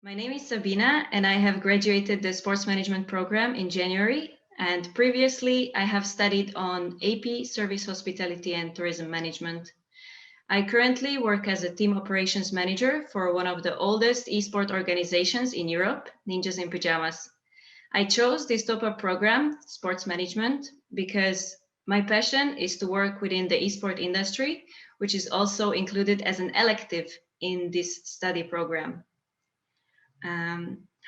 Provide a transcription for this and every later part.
My name is Sabina, and I have graduated the sports management program in January. And previously, I have studied on AP, Service Hospitality and Tourism Management. I currently work as a team operations manager for one of the oldest esports organizations in Europe, Ninjas in Pyjamas. I chose this top-up program, sports management, because my passion is to work within the esport industry, which is also included as an elective in this study program.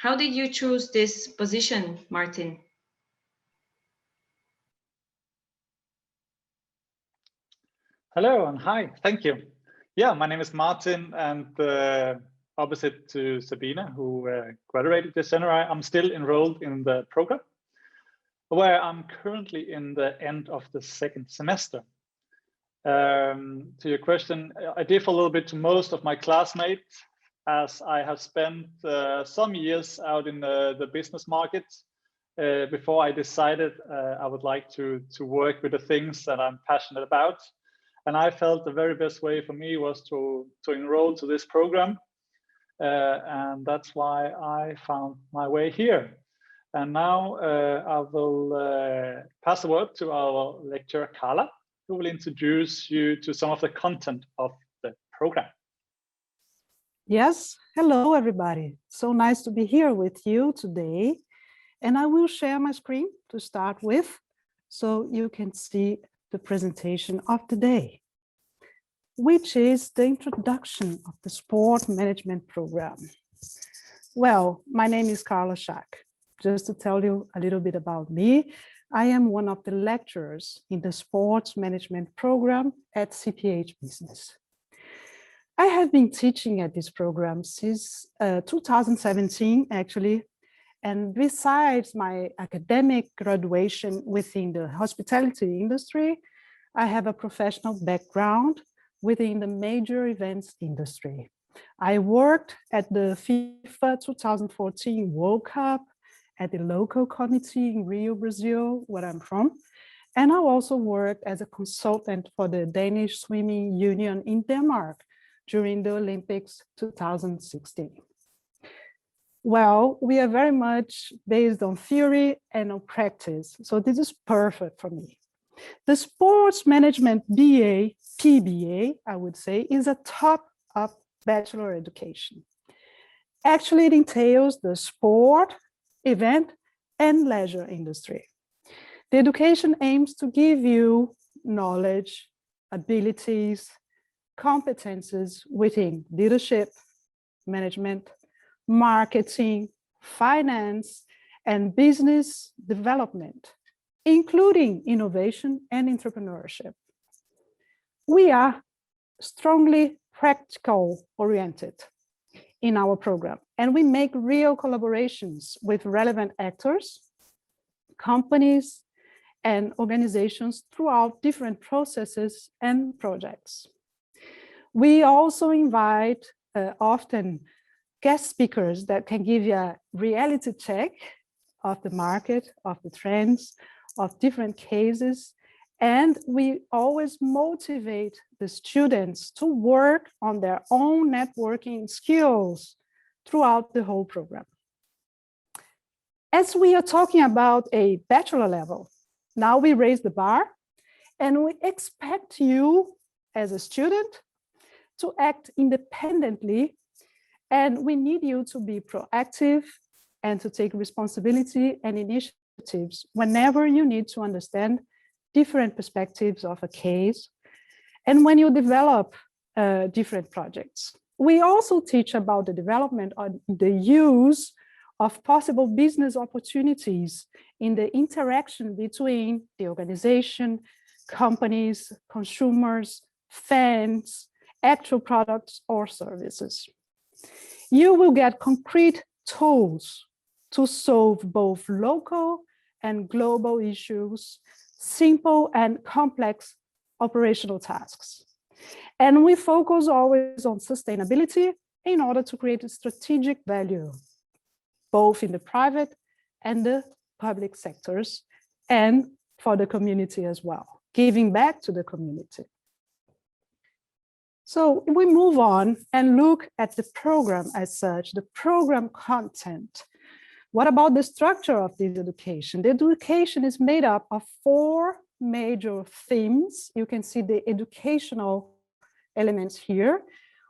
How did you choose this position, Martin? Hello and hi, thank you. Yeah, my name is Martin, and opposite to Sabina, who graduated this summer, I'm still enrolled in the program, where I'm currently in the end of the second semester. To your question, I differ a little bit to most of my classmates, as I have spent some years out in the business market before I decided I would like to work with the things that I'm passionate about. And I felt the very best way for me was to enroll to this program. And that's why I found my way here. And now I will pass the word to our lecturer, Carla, who will introduce you to some of the content of the program. Yes, hello everybody. So nice to be here with you today. And I will share my screen to start with, so you can see the presentation of the day, which is the introduction of the sport management program. Well, my name is Carla Schack. Just to tell you a little bit about me, I am one of the lecturers in the sports management program at Cphbusiness. I have been teaching at this program since 2017, actually. And besides my academic graduation within the hospitality industry, I have a professional background within the major events industry. I worked at the FIFA 2014 World Cup, at the local committee in Rio, Brazil, where I'm from. And I also worked as a consultant for the Danish Swimming Union in Denmark during the Olympics 2016. Well, we are very much based on theory and on practice, so this is perfect for me. The sports management BA, PBA, I would say, is a top-up bachelor education. Actually, it entails the sport, event, and leisure industry. The education aims to give you knowledge, abilities, competences within leadership, management, marketing, finance, and business development, including innovation and entrepreneurship. We are strongly practical oriented in our program, and we make real collaborations with relevant actors, companies, and organizations throughout different processes and projects. We also invite often guest speakers that can give you a reality check of the market, of the trends, of different cases. And we always motivate the students to work on their own networking skills throughout the whole program. As we are talking about a bachelor level, now we raise the bar and we expect you as a student to act independently, and we need you to be proactive and to take responsibility and initiatives whenever you need to understand different perspectives of a case and when you develop different projects. We also teach about the development of the use of possible business opportunities in the interaction between the organization, companies, consumers, fans, actual products or services. You will get concrete tools to solve both local and global issues, simple and complex operational tasks. And we focus always on sustainability in order to create a strategic value, both in the private and the public sectors, and for the community as well, giving back to the community. So we move on and look at the program as such, the program content. What about the structure of this education? The education is made up of 4 major themes. You can see the educational elements here.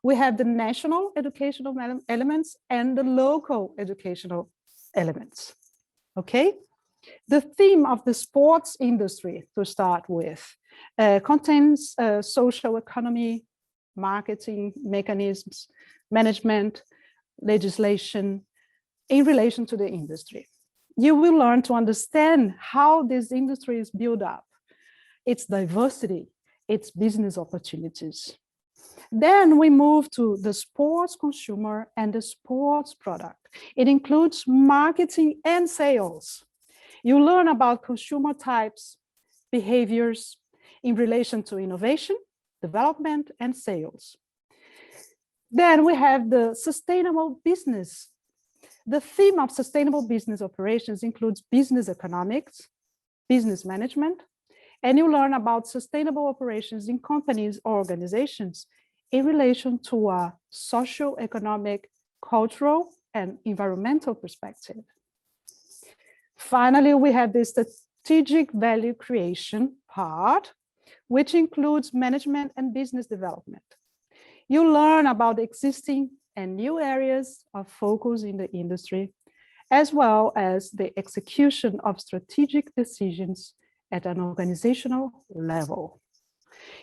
We have the national educational elements and the local educational elements. Okay? The theme of the sports industry, to start with, contains social economy, marketing mechanisms, management, legislation in relation to the industry. You will learn to understand how this industry is built up, its diversity, its business opportunities. Then we move to the sports consumer and the sports product. It includes marketing and sales. You learn about consumer types, behaviors in relation to innovation, development, and sales. Then we have the sustainable business. The theme of sustainable business operations includes business economics, business management, and you learn about sustainable operations in companies or organizations in relation to a socio-economic, cultural, and environmental perspective. Finally, we have the strategic value creation part, which includes management and business development. You learn about existing and new areas of focus in the industry, as well as the execution of strategic decisions at an organizational level.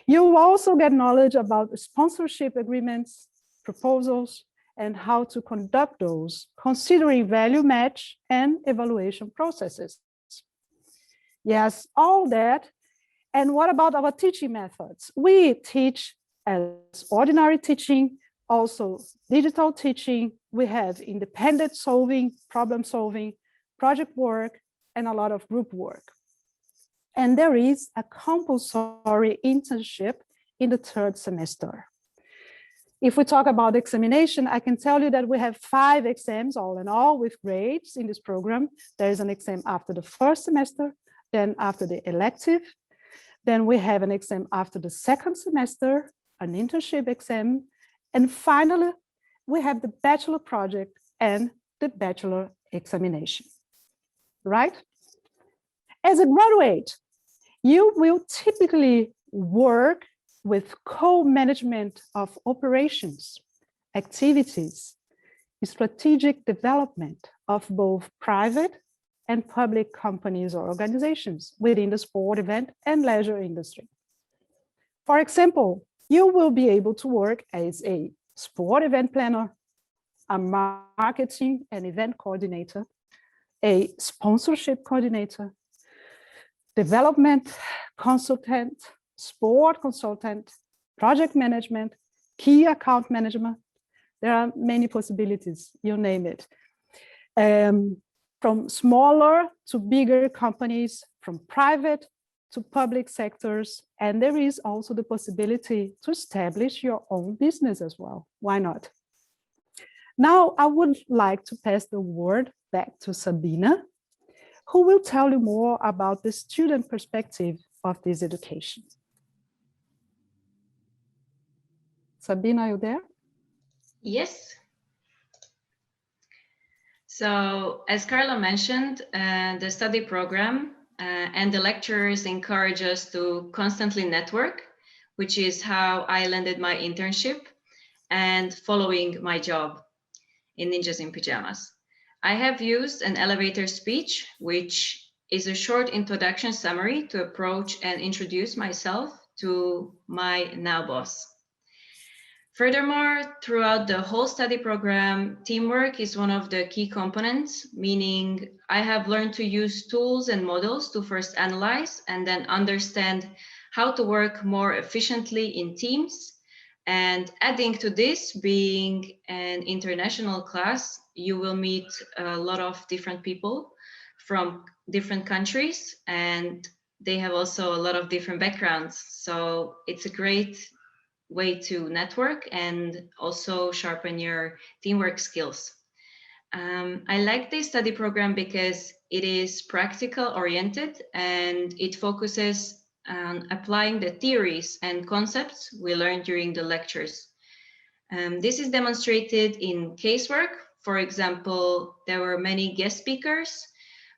You will also get knowledge about sponsorship agreements, proposals, and how to conduct those, considering value match and evaluation processes. Yes, all that. And what about our teaching methods? We teach as ordinary teaching, also digital teaching. We have independent solving, problem solving, project work, and a lot of group work. And there is a compulsory internship in the 3rd semester. If we talk about examination, I can tell you that we have 5 exams all in all with grades in this program. There is an exam after the 1st semester, then after the elective. Then we have an exam after the 2nd semester, an internship exam. And finally, we have the bachelor project and the bachelor examination, right? As a graduate, you will typically work with co-management of operations, activities, strategic development of both private and public companies or organizations within the sport, event, and leisure industry. For example, you will be able to work as a sport event planner, a marketing and event coordinator, a sponsorship coordinator, development consultant, sport consultant, project management, key account management. There are many possibilities, you name it. From smaller to bigger companies, from private to public sectors. And there is also the possibility to establish your own business as well. Why not? Now, I would like to pass the word back to Sabina, who will tell you more about the student perspective of this education. Sabina, are you there? Yes. So, as Carla mentioned, the study program and the lecturers encourage us to constantly network, which is how I landed my internship and following my job in Ninjas in Pajamas. I have used an elevator speech, which is a short introduction summary to approach and introduce myself to my now boss. Furthermore, throughout the whole study program, teamwork is one of the key components, meaning I have learned to use tools and models to first analyze and then understand how to work more efficiently in teams. And adding to this, being an international class, you will meet a lot of different people from different countries, and they have also a lot of different backgrounds. So it's a great way to network and also sharpen your teamwork skills. I like this study program because it is practical oriented and it focuses on applying the theories and concepts we learned during the lectures. This is demonstrated in casework. For example, there were many guest speakers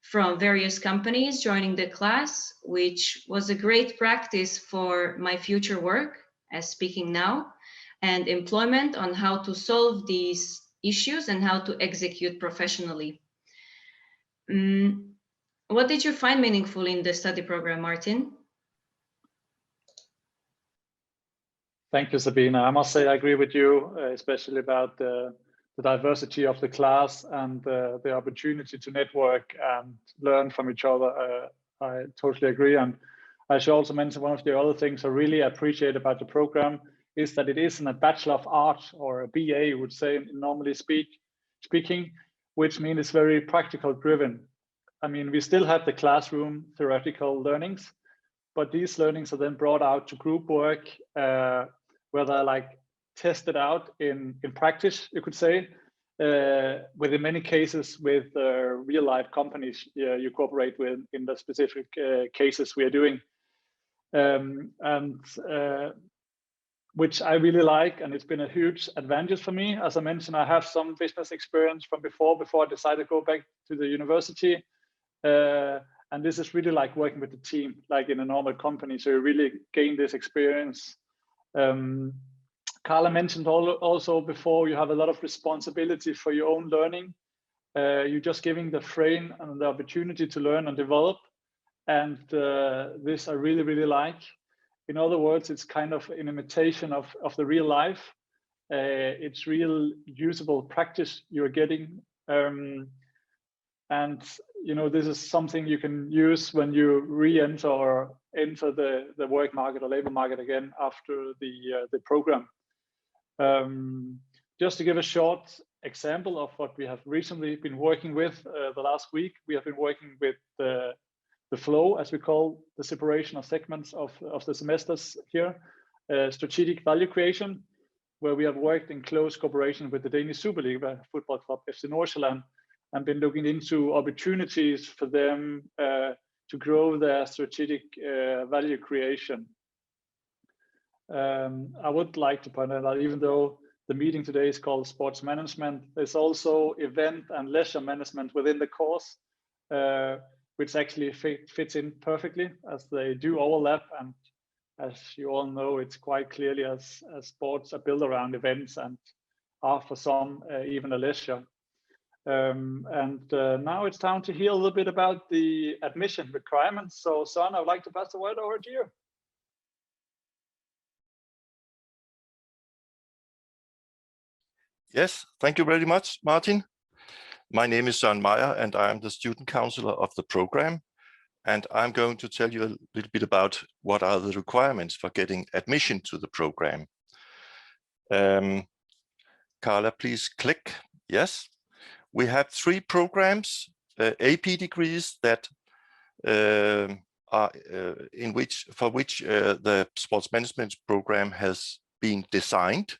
from various companies joining the class, which was a great practice for my future work as speaking now, and employment on how to solve these issues and how to execute professionally. What did you find meaningful in the study program, Martin? Thank you, Sabina. I must say I agree with you, especially about the diversity of the class and the opportunity to network and learn from each other. I totally agree. And I should also mention one of the other things I really appreciate about the program is that it isn't a Bachelor of Arts or a BA, you would say, normally speaking, which means it's very practical driven. I mean, we still have the classroom theoretical learnings, but these learnings are then brought out to group work, where they're like tested out in practice, you could say, with in many cases with real life companies you cooperate with in the specific cases we are doing. Which I really like, and it's been a huge advantage for me. As I mentioned, I have some business experience from before I decided to go back to the university. And this is really like working with the team, like in a normal company. So you really gain this experience. Carla mentioned also before, you have a lot of responsibility for your own learning. You're just giving the frame and the opportunity to learn and develop. And this I really, really like. In other words, it's kind of an imitation of the real life. It's real usable practice you're getting. And you know, this is something you can use when you re-enter or enter the work market or labor market again after the program. Just to give a short example of what we have recently been working with the last week, we have been working with the flow, as we call the separation of segments of the semesters here, strategic value creation, where we have worked in close cooperation with the Danish Super League football club, FC Nordsjælland, and been looking into opportunities for them to grow their strategic value creation. I would like to point out that even though the meeting today is called sports management, there's also event and leisure management within the course, which actually fits in perfectly as they do overlap. And as you all know, it's quite clearly as sports are built around events and are for some even a leisure. Now it's time to hear a little bit about the admission requirements. So Son, I would like to pass the word over to you. Yes, thank you very much, Martin. My name is Søren Meyer, and I am the student counselor of the program. And I'm going to tell you a little bit about what are the requirements for getting admission to the program. Carla, please click. Yes. We have 3 programs, AP degrees that are for which the sports management program has been designed.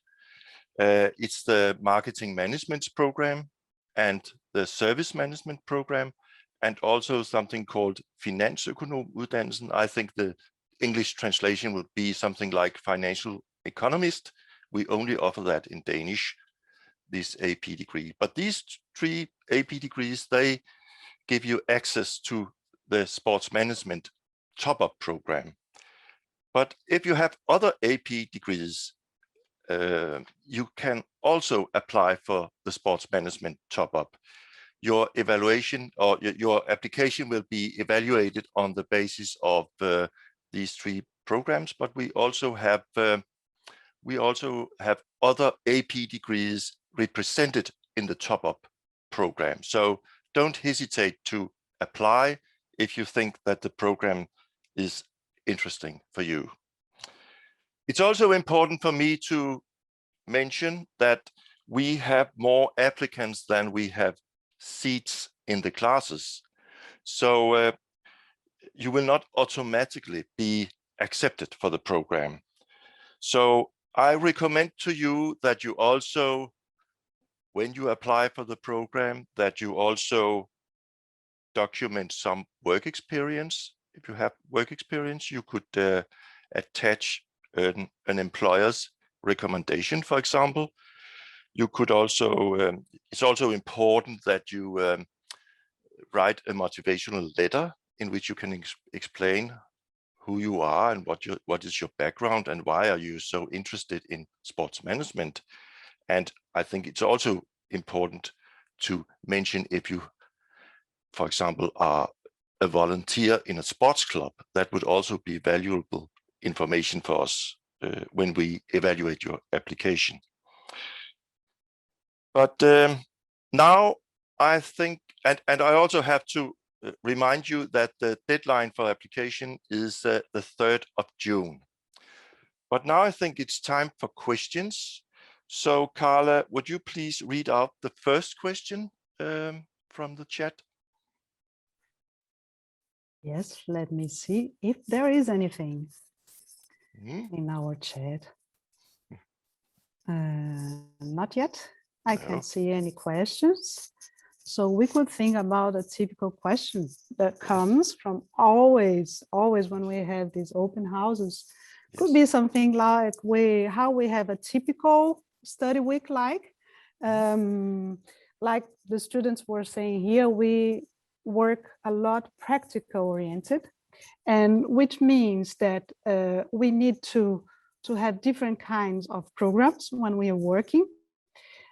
It's the marketing management program and the service management program, and also something called Finansøkonomuddannelsen. I think the English translation would be something like financial economist. We only offer that in Danish, this AP degree. But these 3 AP degrees, they give you access to the sports management top-up program. But if you have other AP degrees, you can also apply for the sports management top-up. Your evaluation or your application will be evaluated on the basis of these 3 programs, but we also have other AP degrees represented in the top-up program. So don't hesitate to apply if you think that the program is interesting for you. It's also important for me to mention that we have more applicants than we have seats in the classes. So you will not automatically be accepted for the program. So I recommend to you that you also, when you apply for the program, that you also document some work experience if you have work experience, you could attach an employer's recommendation, for example. You could also, it's also important that you write a motivational letter in which you can explain who you are and what is your background and why are you so interested in sports management. And I think it's also important to mention if you, for example, are a volunteer in a sports club. That would also be valuable information for us when we evaluate your application. But now I think, and I also have to remind you that the deadline for application is the 3rd of June. But now I think it's time for questions. So Carla, would you please read out the first question from the chat? Yes, let me see if there is anything in our chat. Not yet. I can't see any questions. So we could think about a typical question that comes from always when we have these open houses. Could be something like how we have a typical study week like the students were saying here, we work a lot practical oriented, and which means that we need to have different kinds of programs when we are working.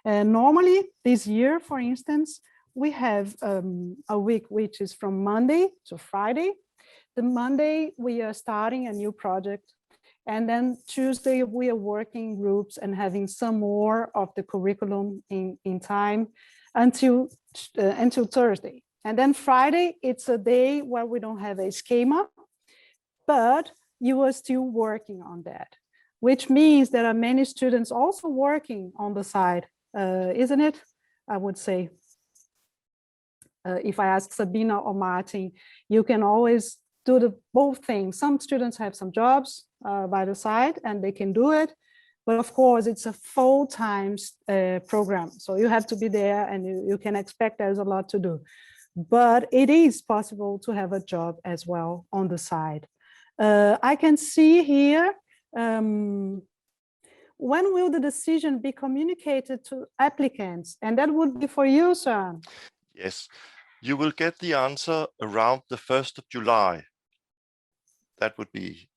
Normally this year, for instance, we have a week which is from Monday to Friday. The Monday we are starting a new project, and then Tuesday we are working groups and having some more of the curriculum in time until Thursday. And then Friday, it's a day where we don't have a schema, but you are still working on that, which means there are many students also working on the side, isn't it? I would say. If I ask Sabina or Martin, you can always do both things. Some students have some jobs by the side and they can do it. But of course, it's a full-time program. So you have to be there and you can expect there's a lot to do. But it is possible to have a job as well on the side. I can see here, when will the decision be communicated to applicants? And that would be for you, Søren. Yes, you will get the answer around the 1st of July. That would be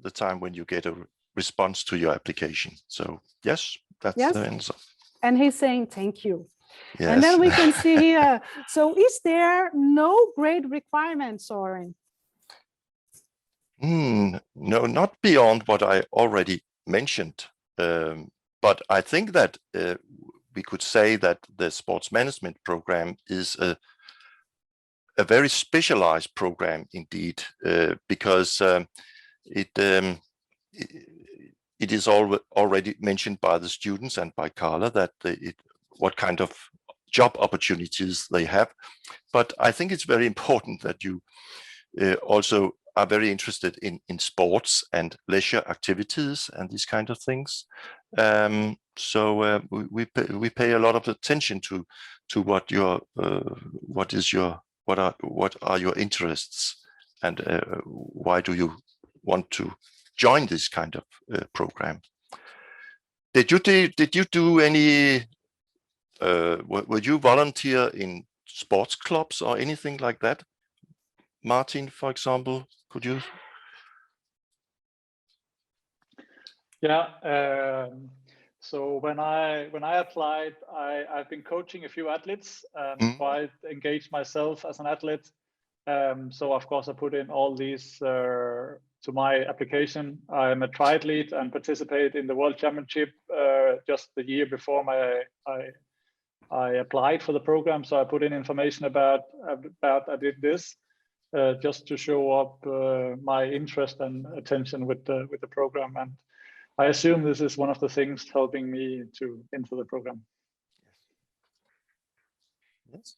the time when you get a response to your application. So yes, that's the answer. And he's saying thank you. Yes. And then we can see here, so is there no grade requirement, Søren? No, not beyond what I already mentioned. But I think that we could say that the sports management program is a very specialized program indeed, because it is already mentioned by the students and by Carla that what kind of job opportunities they have. But I think it's very important that you also are very interested in sports and leisure activities and these kind of things. So we pay a lot of attention to what are your interests, and why do you want to join this kind of program? Did you do any? Were you volunteer in sports clubs or anything like that? Martin, for example, could you? Yeah. So when I applied, I've been coaching a few athletes and quite engaged myself as an athlete. So of course I put in all these to my application. I'm a triathlete and participate in the World Championship just the year before I applied for the program. So I put in information about I did this just to show up my interest and attention with the program. And I assume this is one of the things helping me to enter the program. Yes.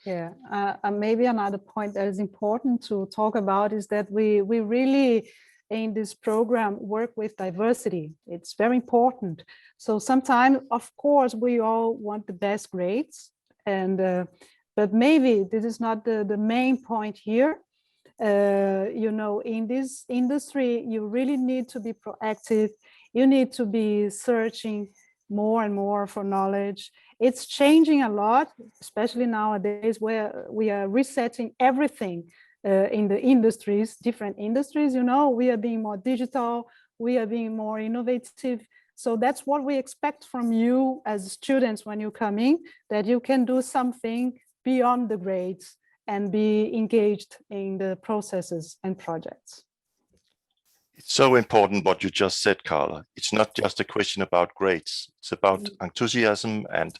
Yeah, maybe another point that is important to talk about is that we really in this program work with diversity. It's very important. So sometimes, of course, we all want the best grades, and but maybe this is not the main point here. You know, in this industry, you really need to be proactive. You need to be searching more and more for knowledge. It's changing a lot, especially nowadays where we are resetting everything in the industries, different industries, you know, we are being more digital, we are being more innovative. So that's what we expect from you as students when you come in, that you can do something beyond the grades and be engaged in the processes and projects. It's so important what you just said, Carla. It's not just a question about grades. It's about enthusiasm and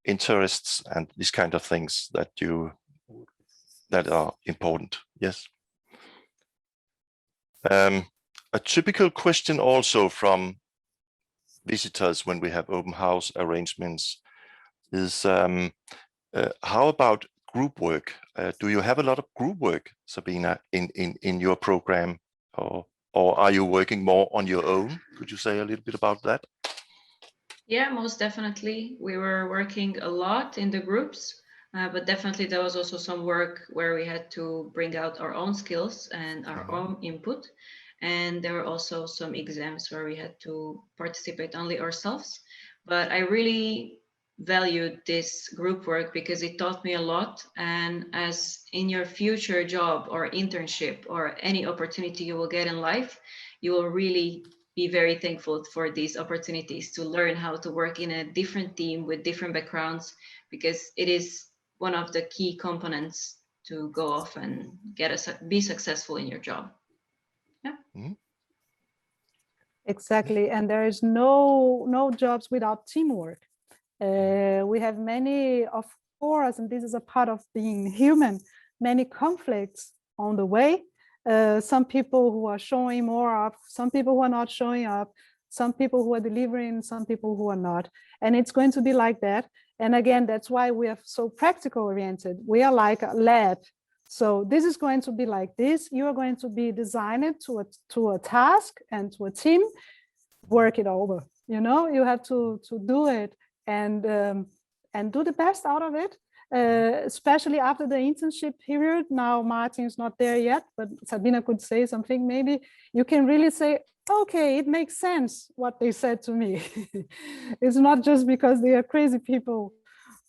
interests and these kind of things that are important. Yes. A typical question also from visitors when we have open house arrangements is how about group work? Do you have a lot of group work, Sabina, in your program, or are you working more on your own? Could you say a little bit about that? Yeah, most definitely. We were working a lot in the groups, but definitely there was also some work where we had to bring out our own skills and our own input. And there were also some exams where we had to participate only ourselves. But I really valued this group work because it taught me a lot. And as in your future job or internship or any opportunity you will get in life, you will really be very thankful for these opportunities to learn how to work in a different team with different backgrounds, because it is one of the key components to go off and be successful in your job. Yeah. Mm-hmm. Exactly, and there is no jobs without teamwork. We have many, of course, and this is a part of being human, many conflicts on the way. Some people who are showing more up, some people who are not showing up, some people who are delivering, some people who are not. And it's going to be like that. And again, that's why we are so practical oriented. We are like a lab. So this is going to be like this. You are going to be designed to a task and to a team, work it over. You know, you have to do it and do the best out of it. Especially after the internship period. Now Martin's not there yet, but Sabina could say something. Maybe you can really say, okay, it makes sense what they said to me. It's not just because they are crazy people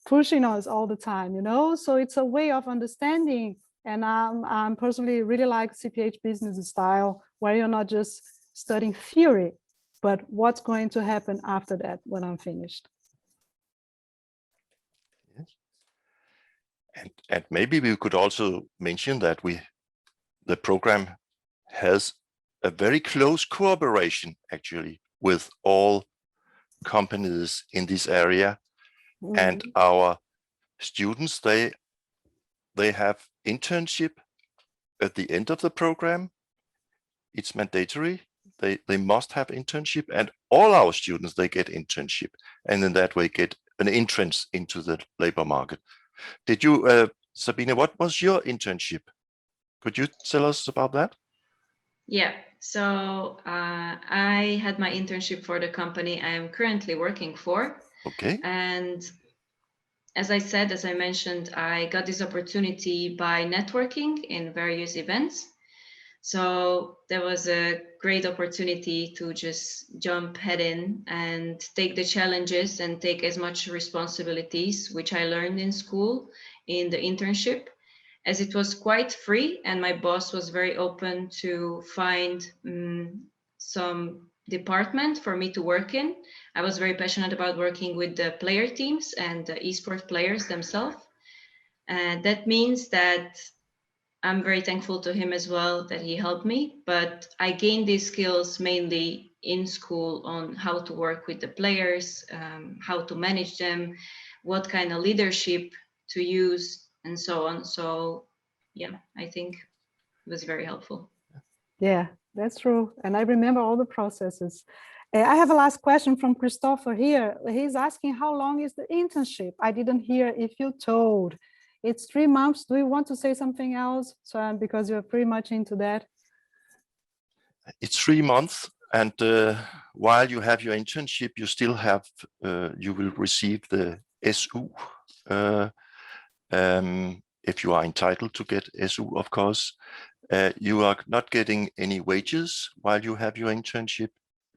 pushing us all the time, you know? So it's a way of understanding. And I'm personally really like Cphbusiness style, where you're not just studying theory, but what's going to happen after that when I'm finished. And maybe we could also mention that the program has a very close cooperation actually with all companies in this area. And our students, they have internship at the end of the program. It's mandatory. They must have internship, and all our students, they get internship, and in that way get an entrance into the labor market. Did you, Sabina, what was your internship? Could you tell us about that? Yeah, so I had my internship for the company I am currently working for. Okay. And as I mentioned, I got this opportunity by networking in various events. So there was a great opportunity to just jump head in and take the challenges and take as much responsibilities, which I learned in school in the internship, as it was quite free and my boss was very open to find some department for me to work in. I was very passionate about working with the player teams and the esports players themselves. And that means that I'm very thankful to him as well that he helped me, but I gained these skills mainly in school on how to work with the players, how to manage them, what kind of leadership to use, and so on. So yeah, I think it was very helpful. Yeah, that's true. And I remember all the processes. I have a last question from Christopher here. He's asking, how long is the internship? I didn't hear if you told. It's 3 months. Do you want to say something else? So, because you're pretty much into that. It's 3 months. And while you have your internship, you still have, you will receive the SU. if you are entitled to get SU, of course, you are not getting any wages while you have your internship.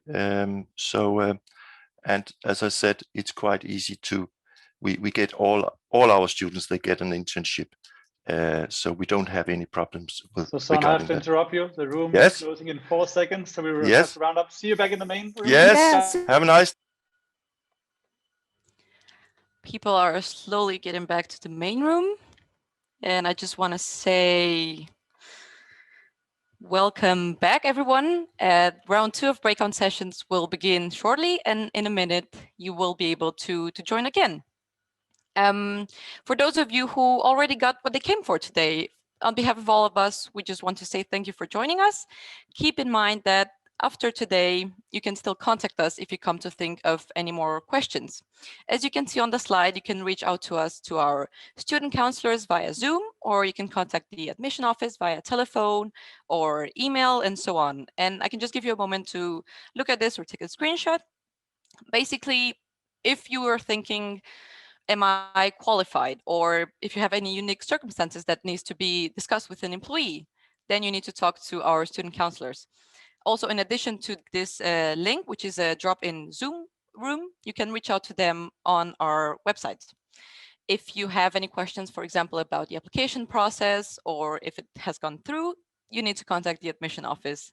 And as I said, it's quite easy to, we get all our students, they get an internship. So we don't have any problems with. So Son, I have to interrupt you. The room Yes. is closing in 4 seconds, so we will Yes. have to round up. See you back in the main room. Yes. Yes. Have a nice. People are slowly getting back to the main room. And I just want to say welcome back, everyone. Round 2 of breakout sessions will begin shortly, and in a minute, you will be able to join again. For those of you who already got what they came for today, on behalf of all of us, we just want to say thank you for joining us. Keep in mind that after today, you can still contact us if you come to think of any more questions. As you can see on the slide, you can reach out to us, to our student counselors via Zoom, or you can contact the admission office via telephone or email and so on. And I can just give you a moment to look at this or take a screenshot. Basically, if you are thinking, am I qualified? Or if you have any unique circumstances that needs to be discussed with an employee, then you need to talk to our student counselors. Also, in addition to this link, which is a drop-in Zoom room, you can reach out to them on our website. If you have any questions, for example, about the application process, or if it has gone through, you need to contact the admission office